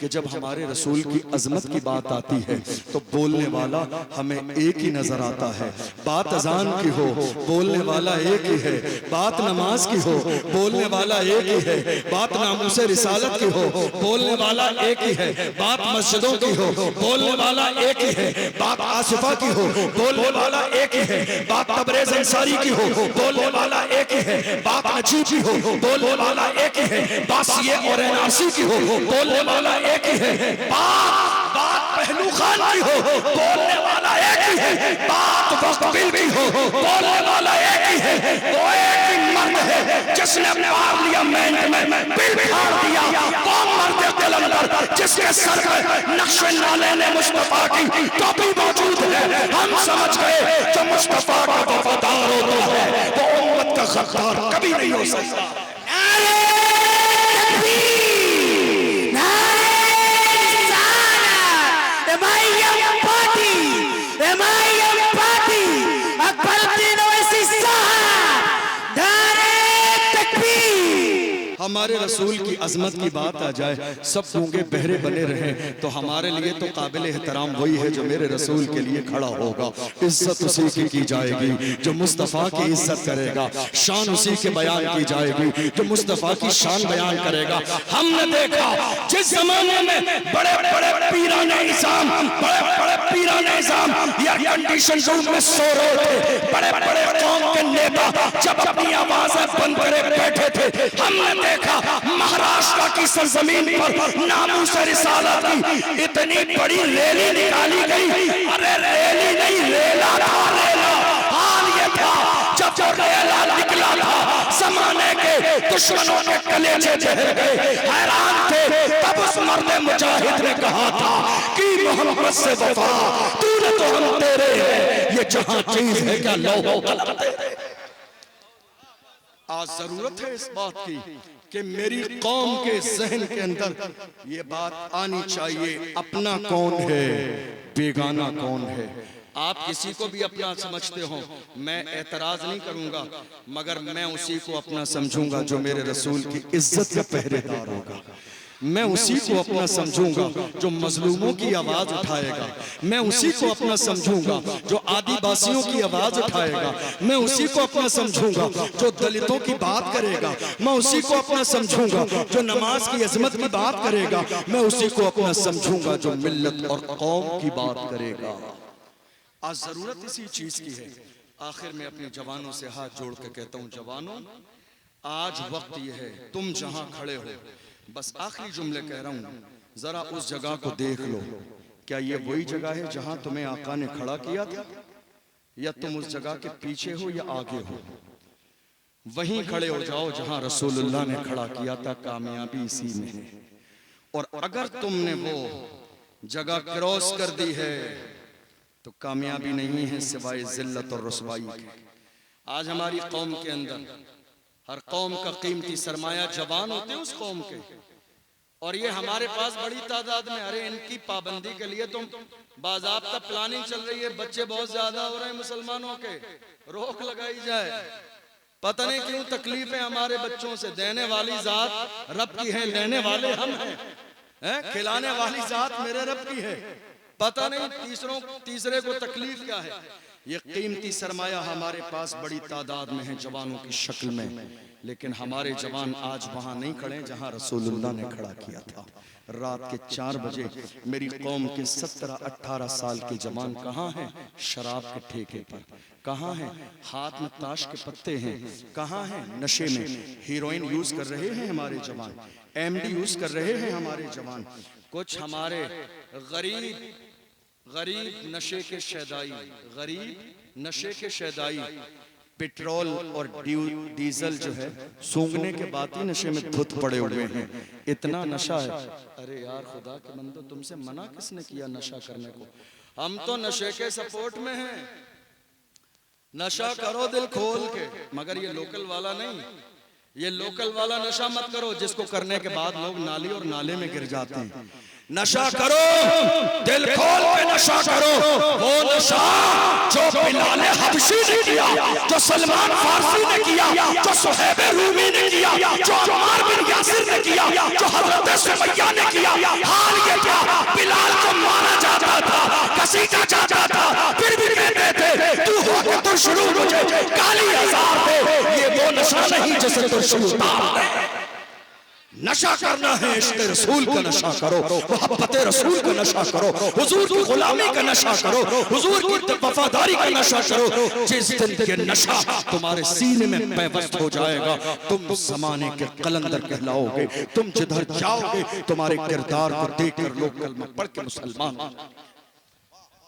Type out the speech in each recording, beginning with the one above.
कि जब हमारे रसूल की अजमत की बात आती है तो बोलने वाला हमें एक ही नजर आता है। बात अजान की हो बोलने वाला एक ही है, बात नमाज की हो बोलने वाला एक ही है, बात नामूस रिसालत की हो बोलने वाला एक ही है, बात मस्जिदों की हो बोलने वाला एक ही है, बात आसिफा की हो बोलने वाला एक ही है, बात तबरेज़ अंसारी की हो बोलने वाला एक ही है, बात नजीब की हो बोलने वाला एक ही है, बात सीए और एनआरसी की हो बोलने वाला एक ही है, बात पहलू खान की हो बोलने वाला एक ही है, बात वक्बिल की हो बोलने वाला एक ही है। वो एक ही मर्द है जिसने मार लिया मैंने बिल फाड़ दिया। वो मर्द कलंदर जिसके सर पर नक्शे नाले ने मुस्तफा की टोपी मौजूद है। हम समझ गए जो मुस्तफा का वफादार होता है वो उम्मत का गद्दार कभी नहीं हो सकता। हमारे रसूल की अजमत की बात आ जाए सब गूंगे बहरे बने रहे तो हमारे लिए तो काबिल एहतराम वही है जो मेरे रसूल के लिए खड़ा होगा। इज्जत उसी की जाएगी जो मुस्तफ़ा की इज्जत करेगा, शान उसी के बयान की जाएगी जो मुस्तफ़ा की शान बयान करेगा। हमने देखा जिस जमाने में बड़े बड़े पीराने इज़ाम एयर कंडीशन रूम में सो रहे थे, बड़े बड़े कौम के नेता जब अपनी आवाजें बंद करे बैठे थे, हमने देखा महाराष्ट्र की सरजमीन पर नामूस रिसालत की इतनी बड़ी रैली निकाली गई। अरे रैली नहीं रेला था, रेला। हाल ये था जब रेला निकला था जमाने के दुश्मनों के कलेजे बह गए, हैरान थे। तब उस मर्द मुजाहिद ने कहा था कि मोहम्मद से वफा तूने तो हम तेरे हैं, ये जहां चीज है क्या लो कलम तेरे। आज जरूरत है इस बात की कि मेरी कौम के जहन के अंदर ये बात आनी चाहिए, अपना कौन है बेगाना कौन है। आप किसी को भी अपना समझते हो मैं एतराज नहीं करूंगा, मगर मैं उसी को अपना समझूंगा जो मेरे रसूल की इज्जत का पहरेदार होगा। मैं उसी को अपना समझूंगा जो मजलूमों की आवाज उठाएगा। मैं उसी को अपना समझूंगा जो आदिवासियों की आवाज उठाएगा। मैं उसी को अपना समझूंगा जो दलितों की बात करेगा। मैं उसी को अपना समझूंगा जो नमाज की अजमत की बात करेगा। मैं उसी को अपना समझूंगा जो मिल्लत और कौम की बात करेगा। आज जरूरत इसी चीज की है। आखिर में अपने जवानों से हाथ जोड़ के कहता हूं, जवानों आज वक्त यह है तुम जहां खड़े हो, बस आखिरी जुमले कह रहा हूं, जरा उस जगह को देख लो। क्या ये वही जगह है जहां तुम्हें आका ने खड़ा किया था, या तुम उस जगह के पीछे हो या आगे हो? वहीं खड़े हो जाओ जहां रसूलुल्लाह ने खड़ा किया था। कामयाबी इसी में है। और अगर तुमने वो जगह क्रॉस कर दी है तो कामयाबी नहीं है सिवाय जिल्लत और रुसवाई के। आज हमारी कौम के अंदर हर कौम का कीमती सरमाया जवान होते हैं उस कौम के, और ये हमारे पास बड़ी तादाद में। अरे इनकी पाबंदी के लिए तो बाज़ाब्ता प्लानिंग चल रही है, बच्चे बहुत ज्यादा हो रहे हैं मुसलमानों के, रोक लगाई जाए। पता नहीं क्यों तकलीफें हमारे बच्चों से। देने वाली जात रब की है, लेने वाले हम हैं। खिलाने वाली जात मेरे रब की है। पता नहीं तीसरे को तकलीफ क्या है। ये कीमती सरमाया हमारे पास बड़ी तादाद में है जवानों की शक्ल में, लेकिन हमारे जवान आज वहां नहीं खड़े जहां रसूलुल्लाह ने खड़ा किया था। रात के 4 बजे मेरी कौम के 17-18 साल के जवान कहाँ हैं? शराब के ठेके पर। कहाँ हैं? हाथ में ताश के पत्ते हैं। कहाँ हैं? नशे में। हीरोइन यूज कर रहे हैं हमारे जवान, एमडी यूज कर रहे हैं हमारे जवान। कुछ हमारे गरीब नशे के शैदाई, गरीब नशे के शैदाई पेट्रोल और डीजल जो है सूंघने के बाद ही नशे में धुत पड़े हुए हैं। इतना नशा है। अरे यार खुदा के बंदो, तुमसे मना किसने किया नशा करने को? हम तो नशे के सपोर्ट में हैं। नशा करो दिल खोल के, मगर ये लोकल वाला नहीं। ये लोकल वाला नशा मत करो जिसको करने के बाद लोग नाली और नाले में गिर जाते हैं। नशा करो, दिल खोल के नशा करो। वो नशा जो बिलाल हबशी ने किया, जो सलमान फारसी ने किया, जो सुहैब रूमी ने किया, जो अम्मार बिन यासिर ने किया, जो हजरत सुमैया ने किया। हाल ये क्या, बिलाल को मारा जाता था, घसीटा जाता था, फिर भी कहते थे तू हो के तो शुरू मुझे काली आजाद दे। ये वो नशा नहीं जिसे तो शुरू नशा करना है। इश्क रसूल का नशा करो, मोहब्बत रसूल का नशा करो, हुजूर की गुलामी का नशा करो, हुजूर की वफादारी का नशा करो। जिस दिन ये नशा तुम्हारे सीने में पैवस्त हो जाएगा, तुम जमाने के कलंदर कहलाओगे। तुम जिधर जाओगे तुम्हारे किरदार को देखकर लोग कलमा पढ़ के मुसलमान।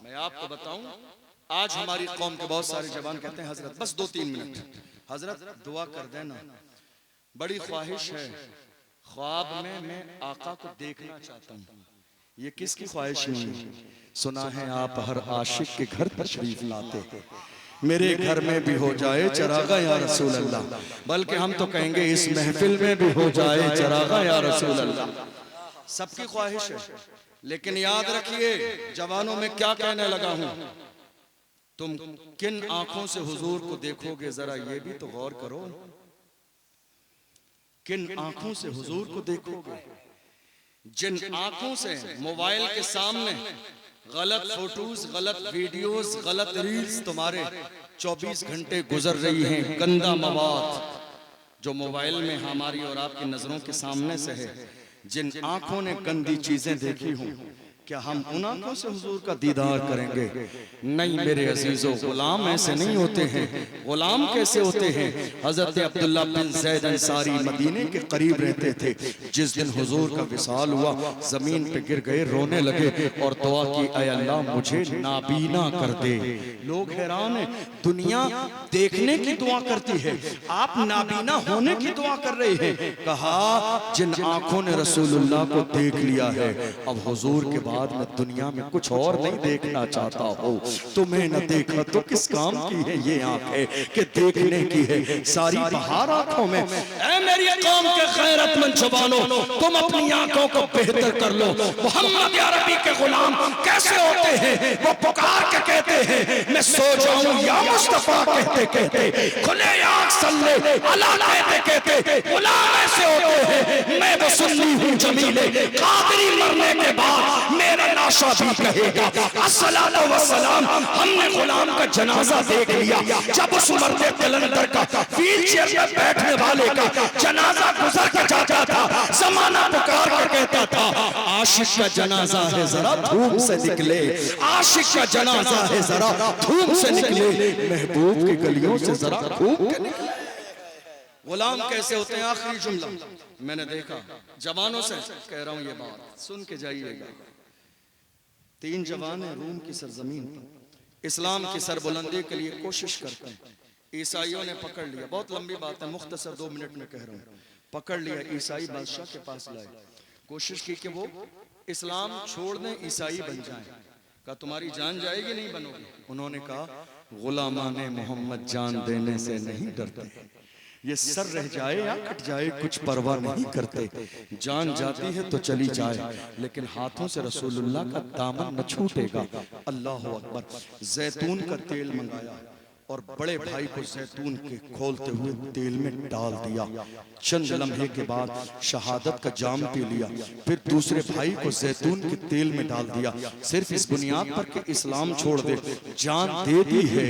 मैं आपको बताऊं, आज हमारी कौम के बहुत सारे जवान कहते हैं हजरत बस 2-3 मिनट, हजरत दुआ कर देना, बड़ी ख्वाहिश है, ख्वाब में मैं आका को देखना चाहता हूँ। ये किसकी ख्वाहिश नहीं है? सुना है आप हर आशिक के घर तशरीफ लाते हैं, मेरे घर में भी हो जाए चरागा या रसूल अल्लाह। बल्कि हम तो कहेंगे इस महफिल में भी हो जाए चरागा या रसूल अल्लाह। सबकी ख्वाहिश है, लेकिन याद रखिए जवानों में क्या कहने लगा हूं, तुम किन आंखों से हुजूर को देखोगे, जरा ये भी तो गौर करो। किन आंखों से हुजूर को देखोगे? जिन आंखों से मोबाइल के सामने गलत फोटोज, गलत वीडियोस, गलत रील्स तुम्हारे 24 घंटे गुजर रही हैं, गंदा मवाद जो मोबाइल में हमारी और आपकी नजरों के सामने से है, जिन आंखों ने गंदी चीजें देखी हों, क्या हम उन आंखों से हुजूर का दीदार करेंगे? नहीं मेरे अजीजों, गुलाम ऐसे नहीं होते हैं। गुलाम कैसे होते हैं? हजरत अब्दुल्ला बिन ज़ैद अंसारी मदीने के करीब रहते थे। जिस दिन हुजूर का विसाल हुआ, जमीन पे गिर गए, रोने लगे और दुआ की, ऐ अल्लाह मुझे नाबीना कर दे। लोग हैरान हैं, दुनिया देखने की दुआ करती है, आप नाबीना होने की दुआ कर रहे हैं। कहा जिन आंखों ने रसूलुल्लाह को देख लिया है, अब हुजूर के बाद मैं दुनिया में कुछ और नहीं देखना चाहता हो। तुम्हें न देखा तो किस काम की है ये आंखें कि देखने की है सारी बहार आंखों में। ऐ मेरी कौम के गैरतमंद जवानों, तुम अपनी आंखों को बेहतर कर लो। मोहम्मद अरबी के गुलाम कैसे होते हैं? वो पुकार के कहते हैं मैं सो जाऊं या मुस्तफा कहते कहते, खुले आंख सल्ले अला कहते कहते गुलाम ऐसे होते हैं। मैं वो सुन्नी हूं जमीले, कादरी मरने के बाद मेरा लाशा भी कहेगा अस्सलातु वस्सलाम। हमने गुलाम का जनाजा देख लिया, जब उस मर्दे कलंदर का व्हील चेयर में बैठने वाले का जनाजा गुजर के जाता था, जमाना पुकार कर कहता था आशिक का जनाजा है जरा धूम से निकले, आशिक का जनाजा है जरा धूम से निकले, महबूब की गलियों से जरा घूम के निकले। गुलाम कैसे होते हैं? आखिरी जुमला मैंने देखा, जवानों से कह रहा हूं ये बात सुन के जाइएगा। 3 जवान हैं रूम की सरजमीन पर, इस्लाम की सरबुलंदी के लिए कोशिश करते हैं। ईसाइयों ने पकड़ लिया, बहुत लंबी बात है, मुख्तसर 2 मिनट में कह रहा हूँ। पकड़ लिया, ईसाई बादशाह के पास लाए, कोशिश की कि वो इस्लाम छोड़ दें, ईसाई बन जाएं। कहा तुम्हारी जान जाएगी, नहीं बनोगे। उन्होंने कहा गुलामाने मोहम्मद जान देने से नहीं डरते, ये सर रह जाए या कट जाए कुछ परवाह नहीं करते, जान जाती है तो चली जाए लेकिन हाथों से रसूलुल्लाह का दामन न छूटेगा। अल्लाह अकबर। जैतून का तेल मंगाया और बड़े भाई को जैतून के खोलते हुए तेल में डाल दिया। चंद लम्हे के बाद शहादत का जाम पी लिया, फिर दूसरे भाई को जैतून के तेल में डाल दिया, सिर्फ इस बुनियाद पर कि इस्लाम छोड़ दे। जान दे दी है,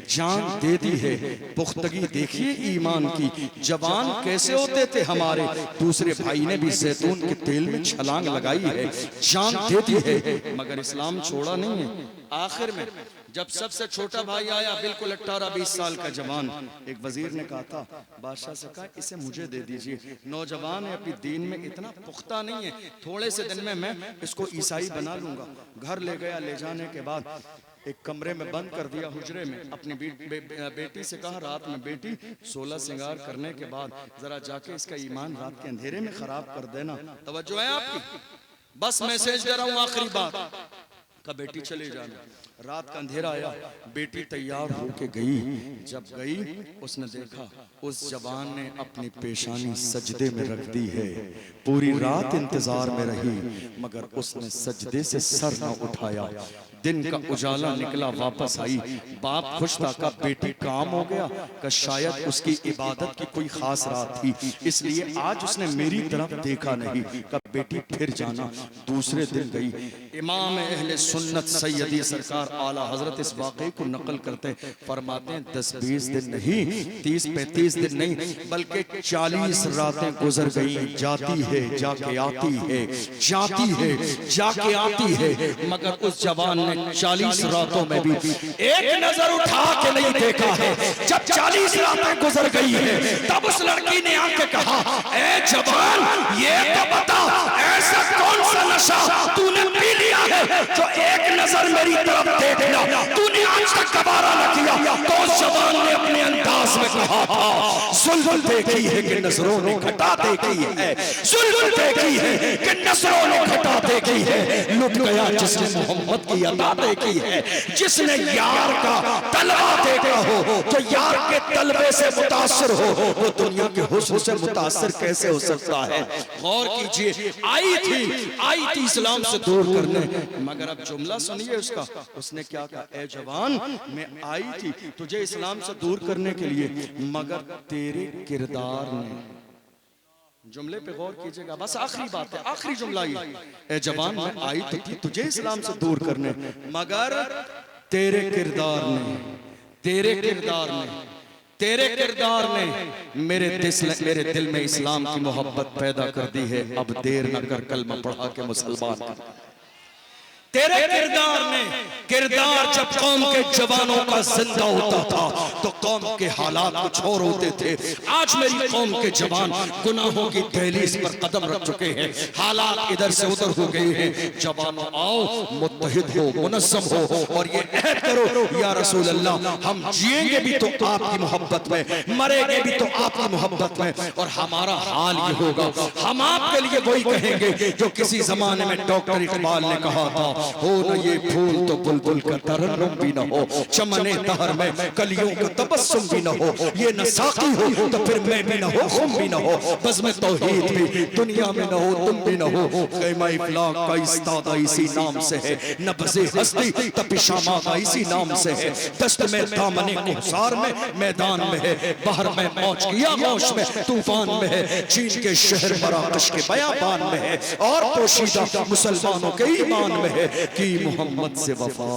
जान दे दी है। पुख्तगी देखिए ईमान की, जवान कैसे होते थे हमारे। दूसरे भाई ने भी जैतून के तेल में छलांग लगाई है, जान दे दी है, मगर इस्लाम छोड़ा नहीं है। आखिर में जब सबसे छोटा भाई आया, बिल्कुल 18-20 साल का जवान, एक वजीर ने कहा था बादशाह से कहा इसे मुझे दे दीजिए, नौजवान है, अपनी दीन में इतना पुख्ता नहीं है, थोड़े से दिन में मैं इसको ईसाई बना लूंगा। घर ले गया, ले जाने के बाद एक कमरे में बंद कर दिया, हुजरे में। अपनी बेटी से कहा रात में बेटी 16 श्रृंगार करने के बाद जरा जाके इसका ईमान रात के अंधेरे में खराब कर देना। तवज्जो है आपकी? बस मैसेज दे रहा हूँ, आखिरी बात का बेटी चले जाना। रात का अंधेरा आया, बेटी तैयार होके गई। जब गई उसने देखा उस जवान ने अपनी पेशानी सजदे में रख दी है, पूरी रात इंतजार में रही मगर उसने सजदे से सर न उठाया। दिन का उजाला निकला, वापस आई, बाप खुश था, का बेटी काम हो गया, का शायद उसकी इबादत की कोई खास रात थी इसलिए आज उसने मेरी तरफ देखा नहीं, का बेटी फिर जाना। दूसरे दिन गई। इमाम अहले सुन्नत सैयदी सरकार आला हजरत इस वाक़े को नकल करते हैं, फरमाते हैं 10-20 दिन नहीं, 30-35 दिन नहीं बल्कि 40 रातें गुजर गई। जाती है जाके आती है, जाती है जाके आती है, मगर उस जवान ने 40 रातों में भी एक नजर उठा के नहीं देखा है। जब 40 रातें गुजर गई है तब उस लड़की ने आके कहा, ए जवान ये तो बता ऐसा कौन सा नशा तूने पी लिया है जो एक नजर मेरी तरफ देख लिया, तूने आज तक गवारा न किया। तो उस जवान ने अपने अंदाज में कहा था, जुल्म देखी है कि नजरों ने घटा देखी है, जुल्म देखी है कि नजरों ने घटा देखी है। लुट गया जिसने मोहम्मद की अता देखी है, जिसने यार का तलवा देखा हो, जो यार के तलवे से मुतासिर हो, वो दुनिया के हुस्न से मुतासिर कैसे हो सकता है। गौर कीजिए, आई थी इस्लाम से दूर करने, मगर अब जुमला सुनिए उसका। उसने क्या कहा, ए जवान मैं आई थी तुझे इस्लाम से दूर करने के लिए, मगर तेरे किरदार ने। जुमले पे गौर कीजिएगा, बस आखिरी बात है, आखिरी जुमला ये, ए जवान मैं आई तो थी तुझे इस्लाम से दूर करने, मगर तेरे किरदार ने, तेरे किरदार ने, तेरे किरदार ने मेरे दिल में इस्लाम की मोहब्बत पैदा कर दी है। अब देर न कर कलमा पढ़ा के मुसलमान कर। तेरे किरदार ने, किरदार जब कौम के जवानों का जिंदा होता था तो कौम के हालात कुछ और होते थे। आज मेरी कौम के जवान गुनाहों की दहलीज पर कदम रख चुके हैं, हालात इधर से उधर हो गए हैं। जवानों आओ, मुत्तहिद हो, मुनज़्ज़म हो और ये अहद करो, या रसूल अल्लाह हम जिएंगे भी तो आपकी मोहब्बत में, मरेंगे भी तो आपकी मोहब्बत में, और हमारा हाल ये होगा, हम आपके लिए वही कहेंगे जो किसी जमाने में डॉक्टर इकबाल ने कहा था, हो न ये फूल तो बुलबुल का तरन्नुम भी न हो, चमने दहर में कलियों का तबस्सुम भी न हो, ये न साकी हो तो फिर मैं भी न हो, खुम भी न हो, बज़्म तौहीद भी दुनिया में न हो, तुम भी न हो। क़ैमा इफ़लाक का इस्तादा इसी नाम से है, नब्ज़े हस्ती तपिशामादा इसी नाम से है, दस्त में दामने कुहसार में मैदान में है, बहर में मौज किया मौज में तूफान में है, चीन के शहर मराकश के बयाबान में है, और पोशीदा मुसलमानों के ईमान में है कि मोहम्मद से वफा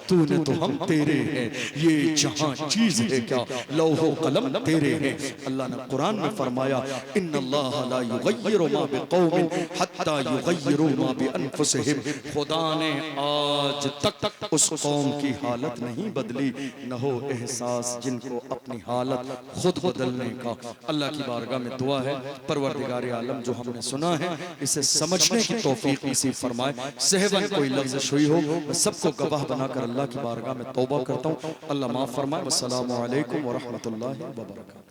तूने तो हम तेरे हैं, ये जहां चीज है क्या लौहो कलम तेरे हैं। अल्लाह ने कुरान में फरमाया, इन्नल्लाह ला युगय्यिरु मा बिक़ौमिन हत्ता युगय्यिरु मा बिअनफुसिहिम। खुदा ने आज तक उस कौम की हालत नहीं बदली, न हो एहसास जिनको अपनी हालत खुद बदलने का। अल्लाह की बारगाह में दुआ है, परवरदिगार आलम जो हमने सुना है इसे समझने की तौफीक नसीब फरमाए। सहवन कोई लफ्ज़ हुई हो, मैं सबको गवाह बनाकर अल्लाह की बारगाह में तौबा करता हूँ, अल्लाह माफ़ फरमाए। वस्सलामु अलैकुम व रहमतुल्लाहि व बरकातुहू।